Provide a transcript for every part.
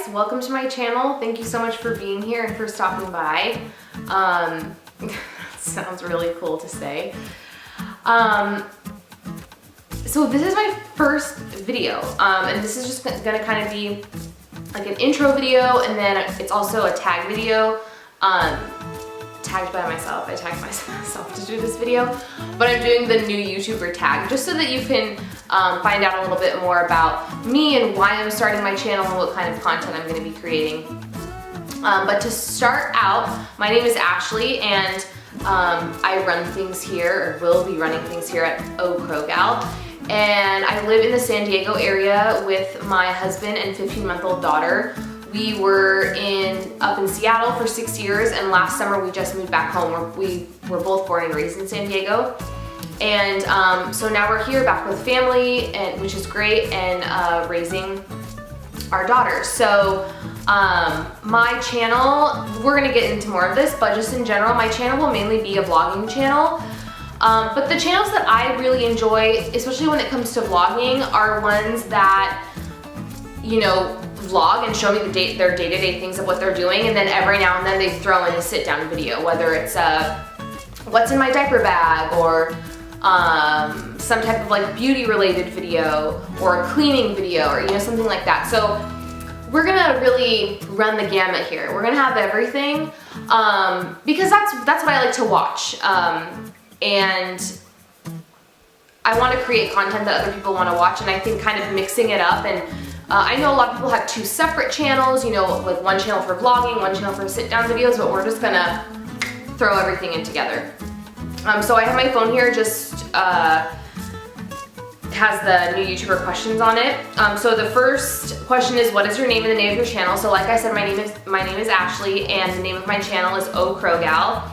guys, welcome to my channel. Thank you so much for being here and for stopping by. Sounds really cool to say. So this is my first video, and this is just gonna kind of be like an intro video, and then it's also a tag video. Tagged by myself. I tagged myself to do this video, but I'm doing the new YouTuber tag just so that you can find out a little bit more about me and why I'm starting my channel and what kind of content I'm going to be creating. But to start out, my name is Ashley, and I run things here, or will be running things here at Gal, and I live in the San Diego area with my husband and 15-month-old daughter. We were up in Seattle for 6 years, and last summer we just moved back home. We were both born and raised in San Diego. And so now we're here back with family, which is great, and raising our daughter. So my channel, we're gonna get into more of this, but just in general, my channel will mainly be a vlogging channel. But the channels that I really enjoy, especially when it comes to vlogging, are ones that, you know, vlog and show me their day-to-day things of what they're doing, and then every now and then they throw in a sit-down video, whether it's what's in my diaper bag, or some type of like beauty-related video, or a cleaning video, or something like that. So we're gonna really run the gamut here. We're gonna have everything because that's what I like to watch, and I want to create content that other people want to watch, and I think kind of mixing it up. And I know a lot of people have two separate channels, like one channel for vlogging, one channel for sit-down videos, but we're just gonna throw everything in together. So I have my phone here, just has the new YouTuber questions on it. So the first question is, what is your name and the name of your channel? So like I said, my name is Ashley, and the name of my channel is Gal.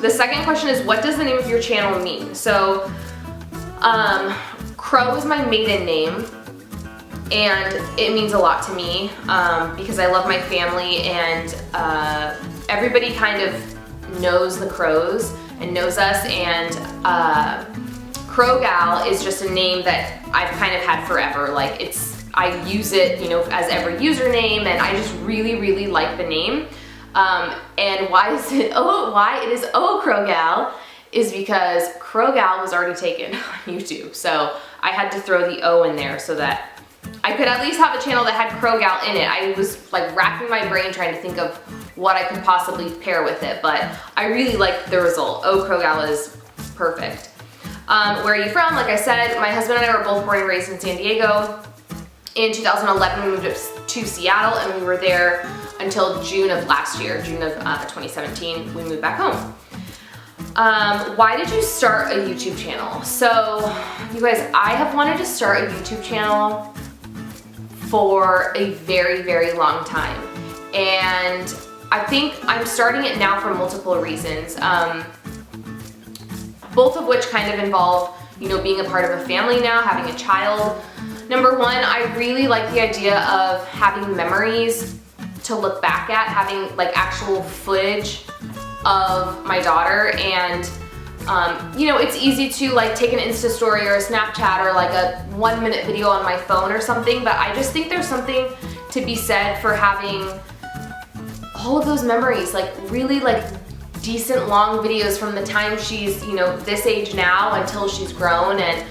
The second question is, what does the name of your channel mean? So Crow is my maiden name, and it means a lot to me because I love my family, and everybody kind of knows the Crows and knows us, and Gal is just a name that I've kind of had forever. Like I use it, as every username, and I just really like the name. And why it is Gal is because Gal was already taken on YouTube, so I had to throw the O in there so that I could at least have a channel that had Gal in it. I was like racking my brain trying to think of what I could possibly pair with it, but I really liked the result. Gal is perfect. Where are you from? Like I said, my husband and I were both born and raised in San Diego. In 2011, we moved up to Seattle, and we were there until June of last year, June of 2017, we moved back home. Why did you start a YouTube channel? So, you guys, I have wanted to start a YouTube channel for a very long time, and I think I'm starting it now for multiple reasons, both of which kind of involve, being a part of a family now, having a child. Number one, I really like the idea of having memories to look back at, having like actual footage of my daughter, and it's easy to like take an Insta story or a Snapchat or like a 1-minute video on my phone or something, but I just think there's something to be said for having all of those memories, like really like decent long videos from the time she's, this age now until she's grown, and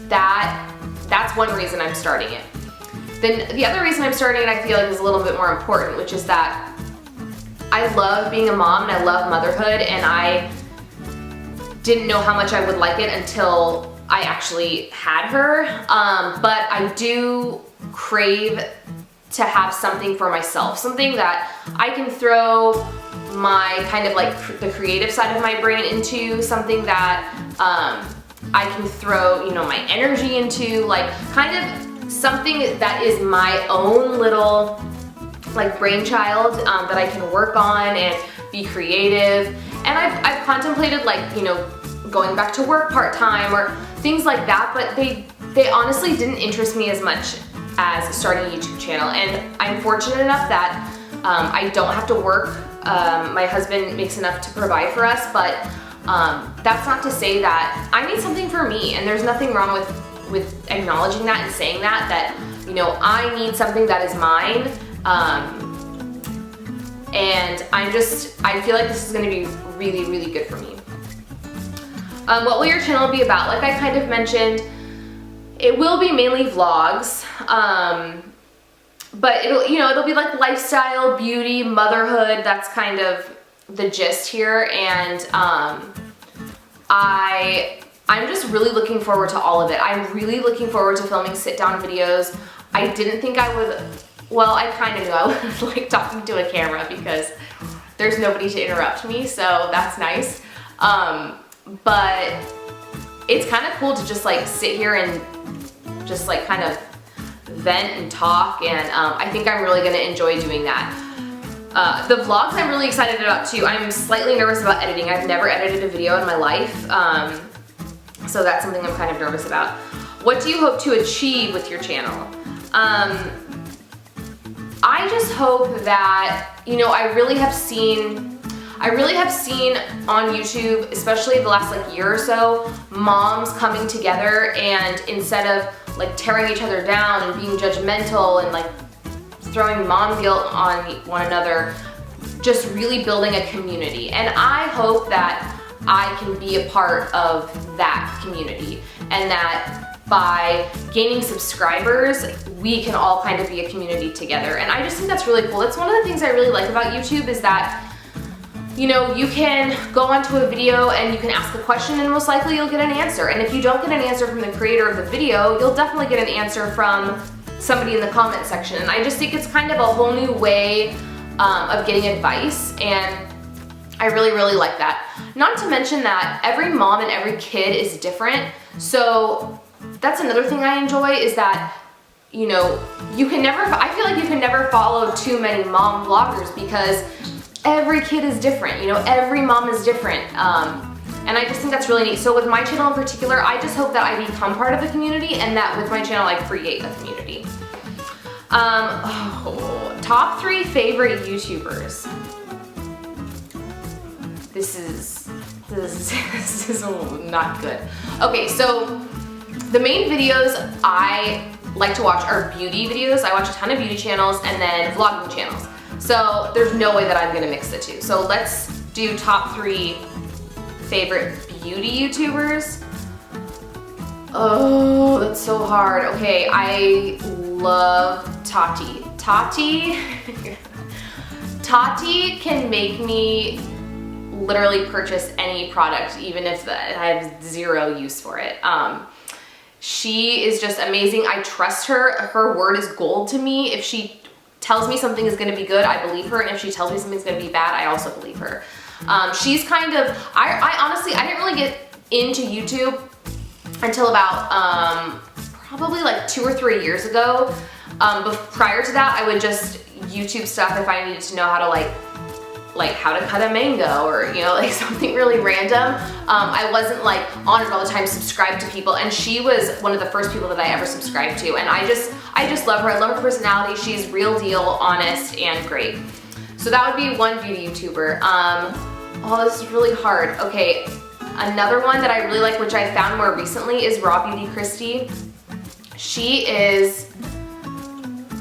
that's one reason I'm starting it. Then the other reason I'm starting it, I feel like, is a little bit more important, which is that I love being a mom and I love motherhood, and I didn't know how much I would like it until I actually had her, but I do crave to have something for myself, something that I can throw my kind of like the creative side of my brain into, something that I can throw, my energy into, like kind of something that is my own little like brainchild that I can work on and be creative. And I've contemplated like, going back to work part-time or things like that, but they honestly didn't interest me as much as starting a YouTube channel. And I'm fortunate enough that I don't have to work. My husband makes enough to provide for us, but that's not to say that I need something for me, and there's nothing wrong with acknowledging that and saying that You know, I need something that is mine. And I feel like this is gonna be really, really good for me. What will your channel be about? Like I kind of mentioned, it will be mainly vlogs, but it'll be like lifestyle, beauty, motherhood. That's kind of the gist here, and I'm just really looking forward to all of it. I'm really looking forward to filming sit-down videos. I didn't think I would, well, I kind of knew I would like talking to a camera because there's nobody to interrupt me, so that's nice. But it's kind of cool to just like sit here and just like kind of vent and talk, and I think I'm really gonna enjoy doing that. The vlogs I'm really excited about too. I'm slightly nervous about editing. I've never edited a video in my life, so that's something I'm kind of nervous about. What do you hope to achieve with your channel? I just hope that, you know, I really have seen on YouTube, especially the last like year or so, moms coming together, and instead of like tearing each other down and being judgmental and like throwing mom guilt on one another, just really building a community. And I hope that I can be a part of that community, and that by gaining subscribers, we can all kind of be a community together. And I just think that's really cool. That's one of the things I really like about YouTube, is that, you know, you can go onto a video and you can ask a question and most likely you'll get an answer. And if you don't get an answer from the creator of the video, you'll definitely get an answer from somebody in the comment section. And I just think it's kind of a whole new way of getting advice, and I really, really like that. Not to mention that every mom and every kid is different, so that's another thing I enjoy, is that, you know, I feel like you can never follow too many mom vloggers because every kid is different, you know, every mom is different. And I just think that's really neat. So with my channel in particular, I just hope that I become part of the community, and that with my channel I create a community. Top 3 favorite YouTubers. This is not good. Okay, so the main videos I like to watch are beauty videos. I watch a ton of beauty channels and then vlogging channels. So there's no way that I'm gonna mix the two. So let's do top 3 favorite beauty YouTubers. Oh, that's so hard. Okay, I love Tati. Tati can make me literally purchase any product, even if I have zero use for it. She is just amazing. I trust her. Her word is gold to me. If she tells me something is gonna be good, I believe her, and if she tells me something's gonna be bad, I also believe her. She's kind of, I honestly, I didn't really get into YouTube until about probably like 2 or 3 years ago. But prior to that, I would just YouTube stuff if I needed to know how to like how to cut a mango, or, you know, like something really random. I wasn't like on it all the time, subscribed to people, and she was one of the first people that I ever subscribed to, and I just love her. I love her personality. She's real deal, honest, and great. So that would be one beauty YouTuber. Oh, this is really hard. Okay, another one that I really like, which I found more recently, is Beauty Kristi. She is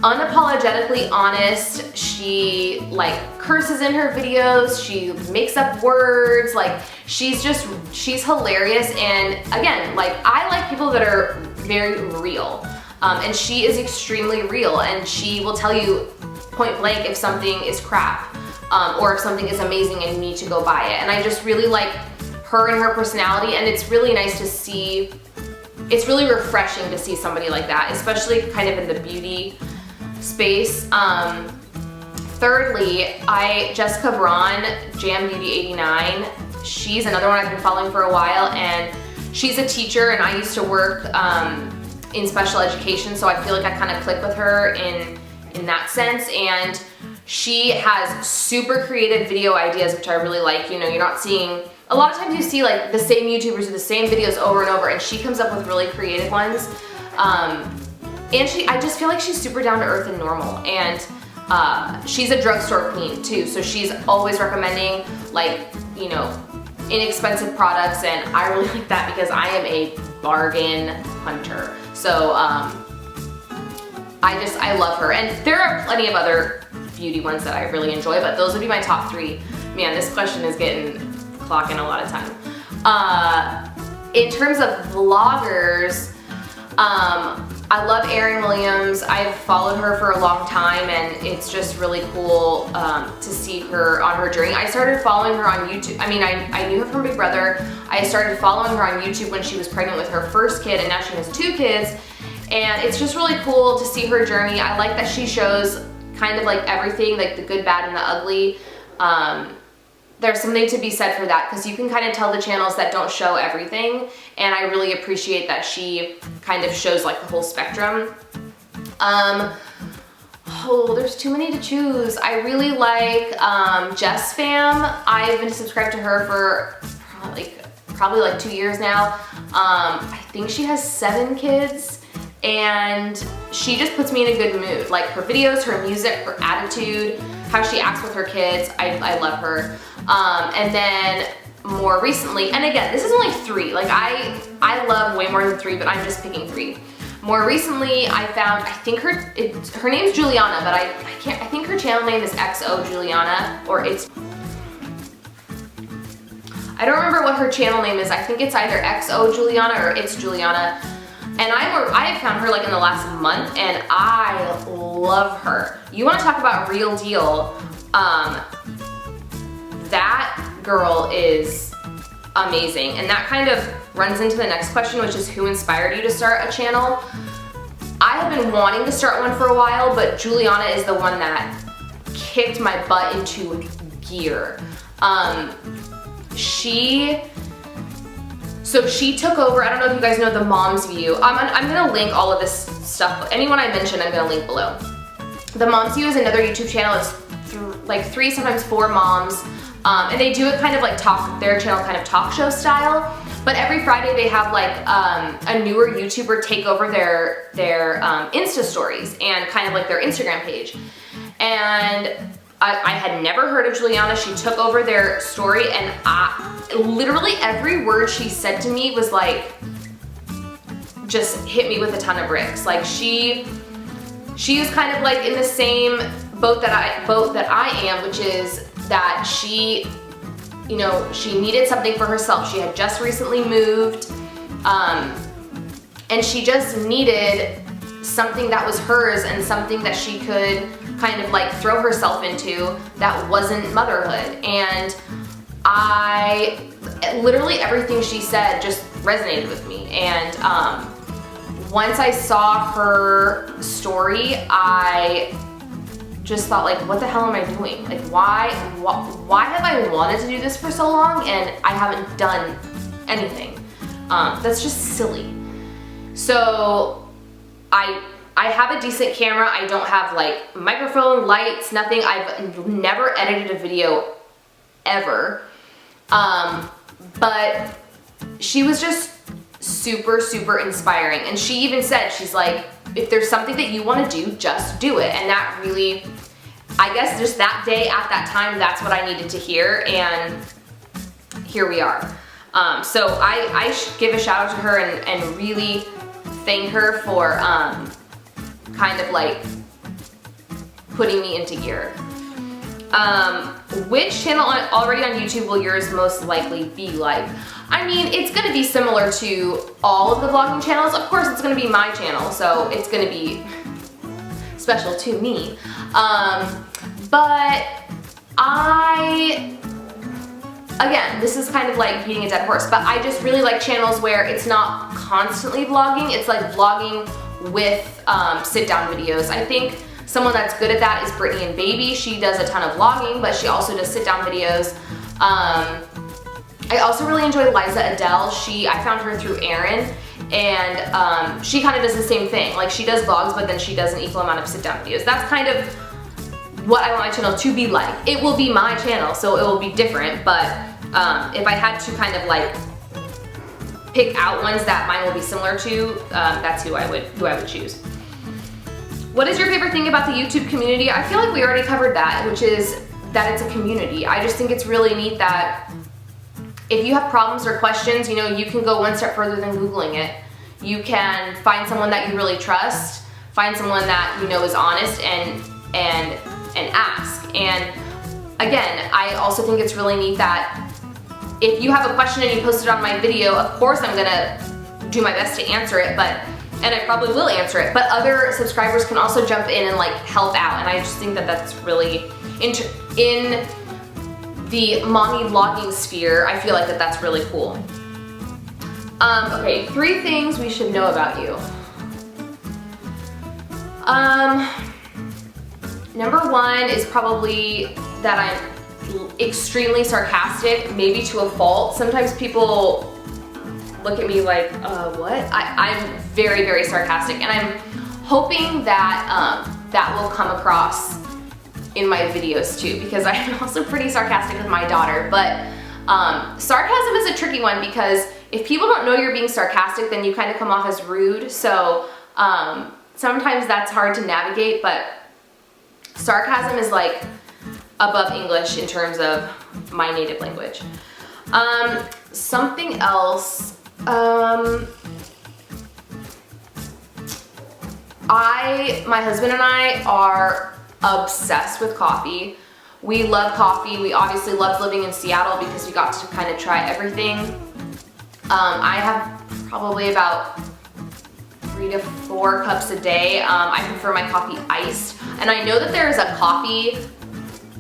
unapologetically honest. She like curses in her videos, she makes up words, like she's hilarious. And again, like I like people that are very real, and she is extremely real, and she will tell you point blank if something is crap, or if something is amazing and you need to go buy it. And I just really like her and her personality, and it's really nice to see, it's really refreshing to see somebody like that, especially kind of in the beauty space. Thirdly, Jessica Braun, Jam Beauty 89. She's another one I've been following for a while, and she's a teacher, and I used to work in special education, so I feel like I kind of click with her in that sense. And she has super creative video ideas, which I really like. You know, you're not seeing, a lot of times you see like the same YouTubers do the same videos over and over, and she comes up with really creative ones. And I just feel like she's super down to earth and normal. And she's a drugstore queen too, so she's always recommending, like, you know, inexpensive products, and I really like that because I am a bargain hunter. So I I love her. And there are plenty of other beauty ones that I really enjoy, but those would be my top 3. Man, this question is clocking a lot of time. In terms of vloggers, I love Aaryn Williams. I've followed her for a long time, and it's just really cool to see her on her journey. I started following her on YouTube. I mean, I knew her from Big Brother. I started following her on YouTube when she was pregnant with her first kid, and now she has 2 kids. And it's just really cool to see her journey. I like that she shows kind of like everything, like the good, bad, and the ugly. There's something to be said for that, because you can kind of tell the channels that don't show everything, and I really appreciate that she kind of shows like the whole spectrum. Oh, there's too many to choose. I really like JesssFam. I've been subscribed to her for probably like 2 years now. I think she has 7 kids, and she just puts me in a good mood. Like her videos, her music, her attitude, how she acts with her kids, I love her. And then more recently, and again, this is only 3. Like I love way more than 3, but I'm just picking 3. More recently, I found, I think her name's Juliana, but I think her channel name is XO Juliana, or it's, I don't remember what her channel name is. I think it's either XO Juliana or It's Juliana. And I have found her like in the last month, and I love her. You want to talk about real deal? That girl is amazing, and that kind of runs into the next question, which is who inspired you to start a channel? I have been wanting to start one for a while, but Juliana is the one that kicked my butt into gear. So she took over, I don't know if you guys know the Mom's View. I'm gonna link all of this stuff. Anyone I mentioned, I'm gonna link below. The Mom's View is another YouTube channel. It's like 3, sometimes 4 moms. And they do it kind of like their channel kind of talk show style. But every Friday they have like a newer YouTuber take over their Insta stories and kind of like their Instagram page. And I had never heard of Juliana. She took over their story, and literally every word she said to me was like, just hit me with a ton of bricks. Like she is kind of like in the same boat that I am, which is that she, you know, she needed something for herself. She had just recently moved, and she just needed something that was hers and something that she could kind of like throw herself into that wasn't motherhood. And literally everything she said just resonated with me. And once I saw her story, I just thought, like, what the hell am I doing? Like, why have I wanted to do this for so long and I haven't done anything? That's just silly. So I have a decent camera. I don't have like microphone, lights, nothing. I've never edited a video ever. But she was just super, super inspiring. And she even said, she's like, if there's something that you want to do, just do it. And that really, I guess just that day at that time, that's what I needed to hear. And here we are. So I give a shout out to her and really thank her for kind of like putting me into gear. Which channel already on YouTube will yours most likely be like? I mean, it's gonna be similar to all of the vlogging channels. Of course, it's gonna be my channel, so it's gonna be special to me. But again, this is kind of like beating a dead horse, but I just really like channels where it's not constantly vlogging. It's like vlogging with sit-down videos. I think someone that's good at that is Britney and Baby. She does a ton of vlogging, but she also does sit-down videos. I also really enjoy Liza Adele. I found her through Aaryn, and she kind of does the same thing. Like, she does vlogs, but then she does an equal amount of sit-down videos. That's kind of what I want my channel to be like. It will be my channel, so it will be different, but if I had to kind of like pick out ones that mine will be similar to, that's who I would choose. What is your favorite thing about the YouTube community? I feel like we already covered that, which is that it's a community. I just think it's really neat that if you have problems or questions, you know, you can go one step further than Googling it. You can find someone that you really trust, find someone that you know is honest and ask. And again, I also think it's really neat that if you have a question and you post it on my video, of course I'm gonna do my best to answer it, and I probably will answer it, but other subscribers can also jump in and like help out, and I just think that that's really, in the mommy vlogging sphere, I feel like that's really cool. Okay, 3 things we should know about you. Number 1 is probably that I'm extremely sarcastic, maybe to a fault. Sometimes people look at me like, what? I'm very, very sarcastic, and I'm hoping that that will come across in my videos too, because I'm also pretty sarcastic with my daughter. But sarcasm is a tricky one, because if people don't know you're being sarcastic, then you kind of come off as rude. So sometimes that's hard to navigate, but sarcasm is like above English in terms of my native language. Something else, my husband and I are obsessed with coffee. We love coffee. We obviously loved living in Seattle because we got to kind of try everything. I have probably about 3 to 4 cups a day. I prefer my coffee iced. And I know that there is a coffee,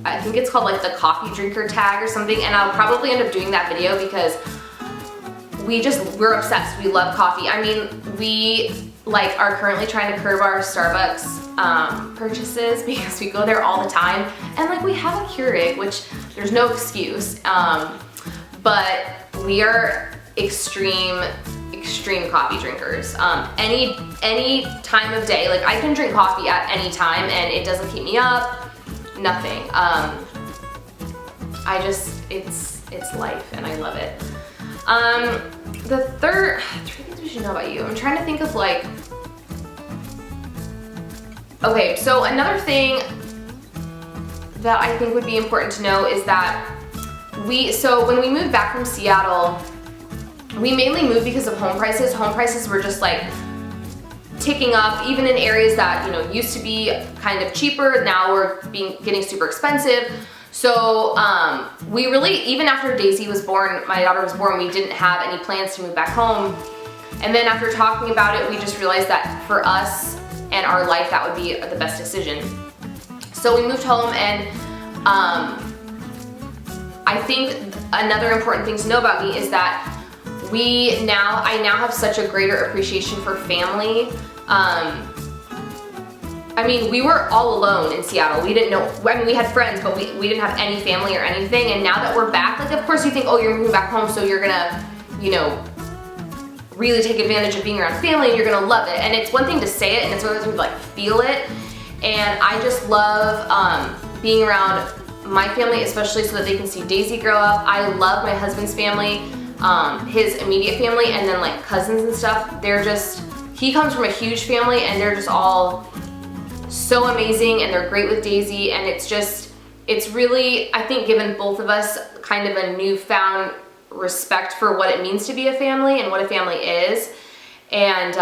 I think it's called like the coffee drinker tag or something, and I'll probably end up doing that video because we're obsessed. We love coffee. I mean, we like are currently trying to curb our Starbucks purchases because we go there all the time, and like we have a Keurig, which there's no excuse, but we are extreme coffee drinkers. Any time of day, like I can drink coffee at any time and it doesn't keep me up, nothing. It's life and I love it. The 3 things we should know about you. I'm trying to think of like, okay, so another thing that I think would be important to know is that so when we moved back from Seattle, we mainly moved because of home prices. Home prices were just like ticking up, even in areas that, you know, used to be kind of cheaper, now we're getting super expensive. So we really, even after Daisy was born, my daughter was born, we didn't have any plans to move back home. And then after talking about it, we just realized that for us and our life, that would be the best decision. So we moved home, and I think another important thing to know about me is that I now have such a greater appreciation for family. I mean, we were all alone in Seattle. We didn't know, I mean, we had friends, but we didn't have any family or anything. And now that we're back, like, of course you think, oh, you're moving back home, so you're gonna, you know, really take advantage of being around family and you're gonna love it. And it's one thing to say it, and it's another thing to like feel it. And I just love being around my family, especially so that they can see Daisy grow up. I love my husband's family, his immediate family, and then like cousins and stuff. He comes from a huge family, and they're just all so amazing, and they're great with Daisy, and it's really, I think, given both of us kind of a newfound respect for what it means to be a family and what a family is. And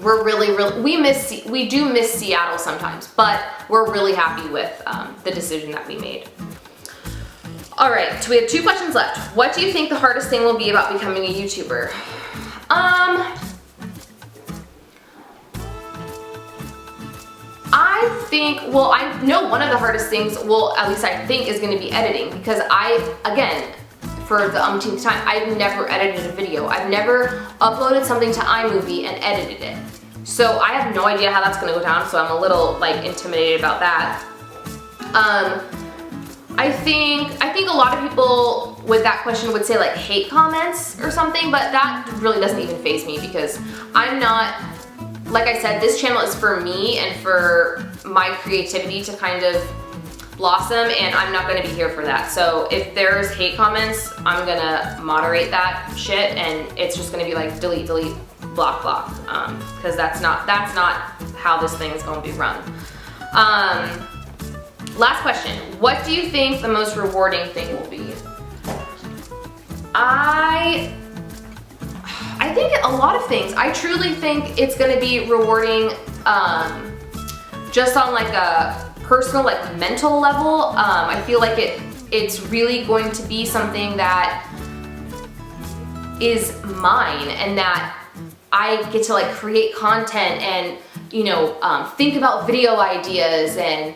we're really, we do miss Seattle sometimes, but we're really happy with the decision that we made. All right, so we have 2 questions left. What do you think the hardest thing will be about becoming a YouTuber? I think, well, I know one of the hardest things, well, at least I think, is gonna be editing, because again, for the umpteenth time, I've never edited a video. I've never uploaded something to iMovie and edited it. So I have no idea how that's gonna go down, so I'm a little like intimidated about that. I think a lot of people with that question would say like hate comments or something, but that really doesn't even faze me, because I'm not, like I said, this channel is for me and for my creativity to kind of blossom, and I'm not gonna be here for that. So if there's hate comments, I'm gonna moderate that shit, and it's just gonna be like delete, delete, block, block, because that's not how this thing is gonna be run. Last question. What do you think the most rewarding thing will be? I think a lot of things. I truly think it's gonna be rewarding just on like a personal, like mental level. I feel like it's really going to be something that is mine and that I get to like create content and, you know, think about video ideas and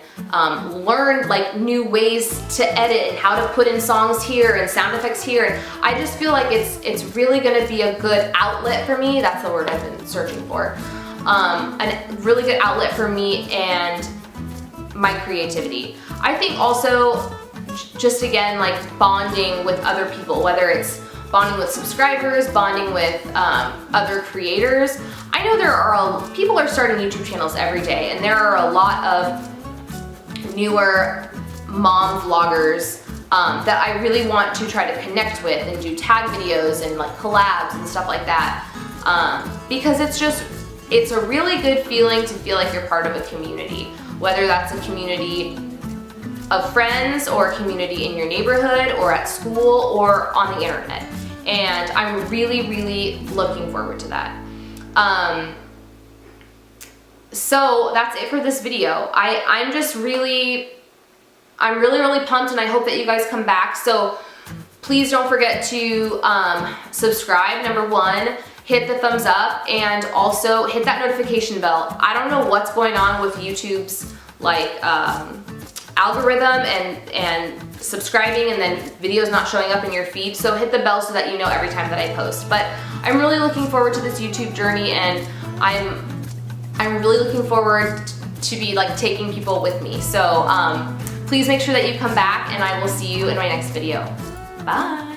learn like new ways to edit and how to put in songs here and sound effects here. And I just feel like it's really gonna be a good outlet for me. That's the word I've been searching for. A really good outlet for me and my creativity. I think also just again like bonding with other people, whether it's bonding with subscribers, bonding with other creators. I know people are starting YouTube channels every day, and there are a lot of newer mom vloggers that I really want to try to connect with and do tag videos and like collabs and stuff like that. Because it's a really good feeling to feel like you're part of a community, whether that's a community of friends or a community in your neighborhood or at school or on the internet. And I'm really, really looking forward to that. So that's it for this video. I'm really pumped, and I hope that you guys come back. So please don't forget to subscribe, number one, hit the thumbs up, and also hit that notification bell. I don't know what's going on with YouTube's like algorithm and subscribing and then videos not showing up in your feed, so hit the bell so that you know every time that I post. But I'm really looking forward to this YouTube journey, and I'm really looking forward to be like taking people with me. So please make sure that you come back, and I will see you in my next video. Bye.